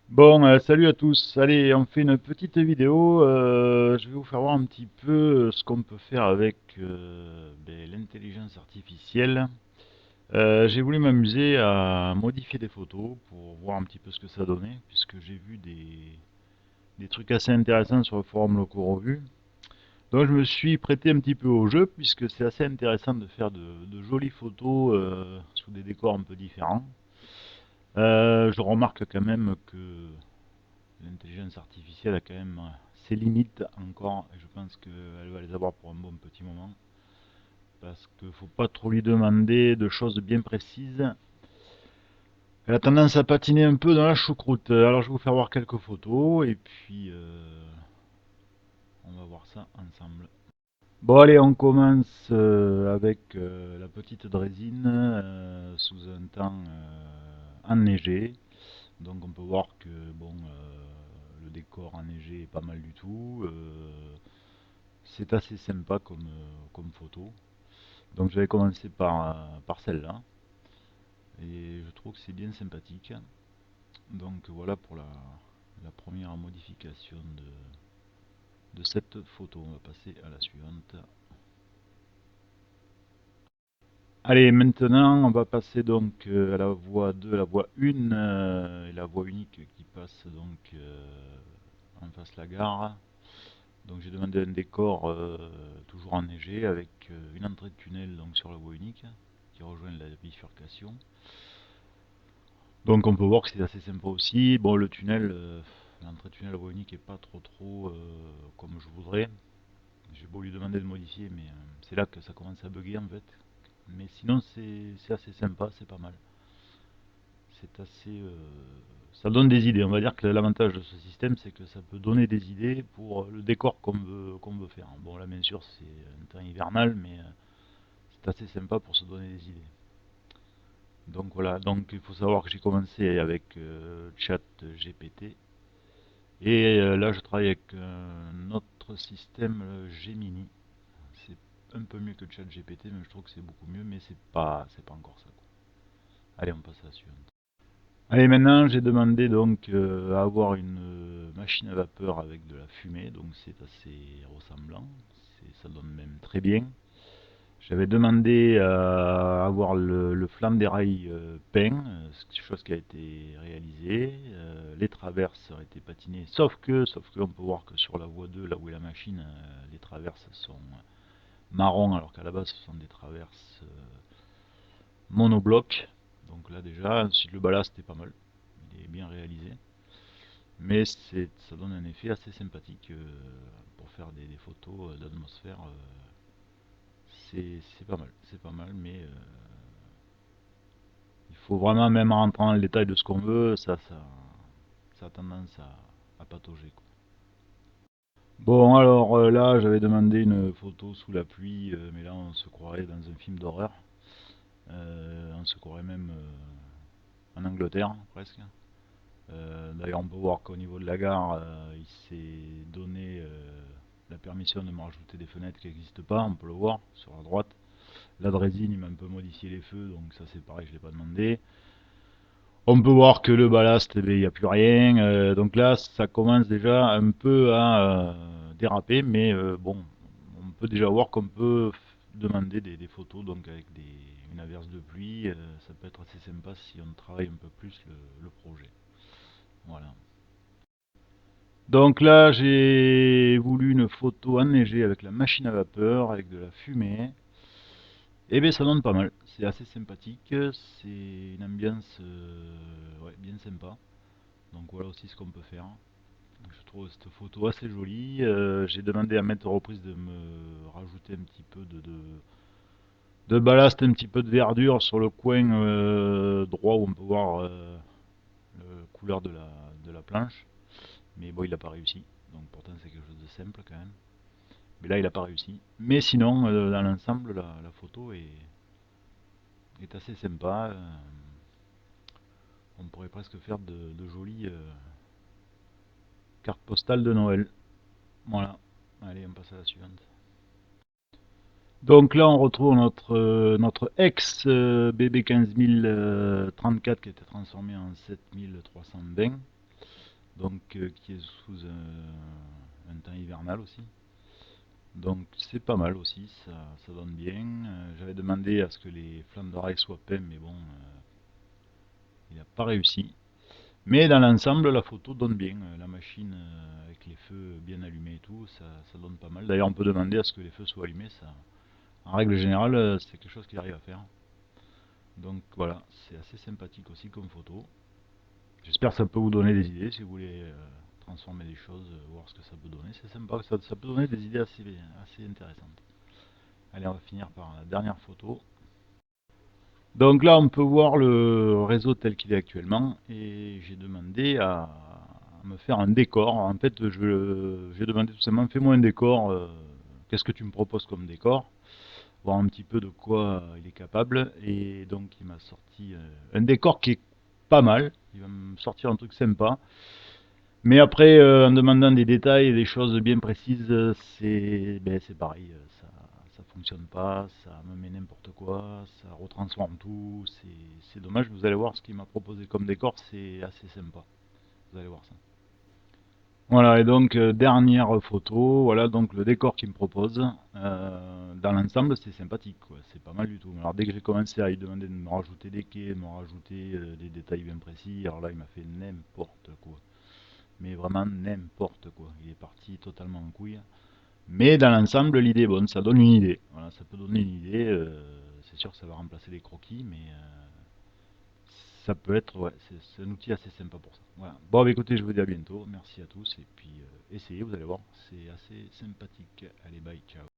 Bon, salut à tous. Allez, on fait une petite vidéo. Je vais vous faire voir un petit peu ce qu'on peut faire avec l'intelligence artificielle. J'ai voulu m'amuser à modifier des photos pour voir un petit peu ce que ça donnait, puisque j'ai vu des trucs assez intéressants sur le forum Loco Revue. Donc je me suis prêté un petit peu au jeu, puisque c'est assez intéressant de faire de jolies photos sous des décors un peu différents. Je remarque quand même que l'intelligence artificielle a quand même ses limites encore, et je pense qu'elle va les avoir pour un bon petit moment. Parce qu'il ne faut pas trop lui demander de choses bien précises. Elle a tendance à patiner un peu dans la choucroute. Alors je vais vous faire voir quelques photos, et puis on va voir ça ensemble. Bon allez, on commence avec la petite draisine sous un temps enneigé. Donc on peut voir que bon, le décor enneigé est pas mal du tout. C'est assez sympa comme photo. Donc je vais commencer par celle-là. Et je trouve que c'est bien sympathique. Donc voilà pour la première modification de cette photo. On va passer à la suivante. Allez, maintenant on va passer donc à la voie 2, la voie 1 et la voie unique qui passe donc en face de la gare. Donc j'ai demandé un décor toujours enneigé avec une entrée de tunnel donc sur la voie unique qui rejoint la bifurcation. Donc on peut voir que c'est assez sympa aussi. Bon, le tunnel, l'entrée de tunnel à la voie unique est pas trop comme je voudrais. J'ai beau lui demander de modifier, mais c'est là que ça commence à bugger en fait. Mais sinon c'est assez sympa, c'est pas mal. C'est assez, ça donne des idées. On va dire que l'avantage de ce système, c'est que ça peut donner des idées pour le décor qu'on veut faire. Bon, là bien sûr c'est un temps hivernal, mais c'est assez sympa pour se donner des idées. Donc voilà, donc il faut savoir que j'ai commencé avec Chat GPT et là je travaille avec un autre système, Gemini. C'est un peu mieux que Chat GPT, mais je trouve que c'est beaucoup mieux, mais c'est pas encore ça, quoi. Allez, on passe à la suivante. Allez, maintenant j'ai demandé donc à avoir une machine à vapeur avec de la fumée, donc c'est assez ressemblant, ça donne même très bien. J'avais demandé à avoir le flanc des rails peint, chose qui a été réalisée. Les traverses auraient été patinées, sauf que on peut voir que sur la voie 2, là où est la machine, les traverses sont marron, alors qu'à la base ce sont des traverses monobloc. Donc là déjà, ensuite le ballast est pas mal, il est bien réalisé. Mais ça donne un effet assez sympathique pour faire des photos d'atmosphère. C'est pas mal, mais il faut vraiment même rentrer dans le détail de ce qu'on veut, ça a tendance à patauger, quoi. Bon, alors là, j'avais demandé une photo sous la pluie, mais là, on se croirait dans un film d'horreur. On se croirait même en Angleterre, presque. D'ailleurs, on peut voir qu'au niveau de la gare, il s'est donné la permission de me rajouter des fenêtres qui n'existent pas, on peut le voir sur la droite. La drésine, il m'a un peu modifié les feux, donc ça c'est pareil, je ne l'ai pas demandé. On peut voir que le ballast, eh ben, il n'y a plus rien. Donc là, ça commence déjà un peu à déraper, mais bon, on peut déjà voir qu'on peut demander des photos donc avec une averse de pluie. Ça peut être assez sympa si on travaille un peu plus le projet. Voilà. Donc là, j'ai voulu une photo enneigée avec la machine à vapeur, avec de la fumée. Et bien ça donne pas mal. C'est assez sympathique. C'est une ambiance ouais, bien sympa. Donc voilà aussi ce qu'on peut faire. Je trouve cette photo assez jolie. J'ai demandé à maintes reprises de me rajouter un petit peu de ballast, un petit peu de verdure sur le coin droit où on peut voir la couleur de la planche. Mais bon, il n'a pas réussi. Donc pourtant c'est quelque chose de simple quand même. Mais là il n'a pas réussi. Mais sinon, dans l'ensemble, la photo est assez sympa. On pourrait presque faire de jolies cartes postales de Noël. Voilà. Allez, on passe à la suivante. Donc là, on retrouve notre ex BB 15034 qui a été transformé en 7320. donc qui est sous un temps hivernal aussi. Donc c'est pas mal aussi, ça donne bien. J'avais demandé à ce que les flammes d'oreille soient peintes, mais bon, il n'a pas réussi. Mais dans l'ensemble, la photo donne bien. La machine avec les feux bien allumés et tout, ça donne pas mal. D'ailleurs, on peut demander à ce que les feux soient allumés. Ça, en règle générale, c'est quelque chose qu'il arrive à faire. Donc voilà, c'est assez sympathique aussi comme photo. J'espère que ça peut vous donner des idées si vous voulez transformer des choses, voir ce que ça peut donner. C'est sympa, ça peut donner des idées assez intéressantes. Allez, on va finir par la dernière photo. Donc là, on peut voir le réseau tel qu'il est actuellement et j'ai demandé à me faire un décor. En fait, j'ai demandé tout simplement, fais-moi un décor. Qu'est-ce que tu me proposes comme décor? Voir un petit peu de quoi il est capable. Et donc, il m'a sorti un décor qui est pas mal. Il va me sortir un truc sympa. Mais après, en demandant des détails et des choses bien précises, c'est pareil, ça fonctionne pas, ça me met n'importe quoi, ça retransforme tout, c'est dommage. Vous allez voir ce qu'il m'a proposé comme décor, c'est assez sympa. Vous allez voir ça. Voilà, et donc dernière photo, voilà donc le décor qu'il me propose. Dans l'ensemble, c'est sympathique, quoi. C'est pas mal du tout. Alors dès que j'ai commencé à lui demander de me rajouter des quais, de me rajouter des détails bien précis, alors là il m'a fait n'importe quoi. Mais vraiment n'importe quoi. Il est parti totalement en couille. Mais dans l'ensemble, l'idée est bonne, ça donne une idée. Voilà, ça peut donner une idée. C'est sûr que ça va remplacer les croquis, mais ça peut être, ouais, c'est un outil assez sympa pour ça. Voilà. Bon, bah, écoutez, je vous dis à bientôt. Merci à tous et puis essayez, vous allez voir, c'est assez sympathique. Allez, bye, ciao.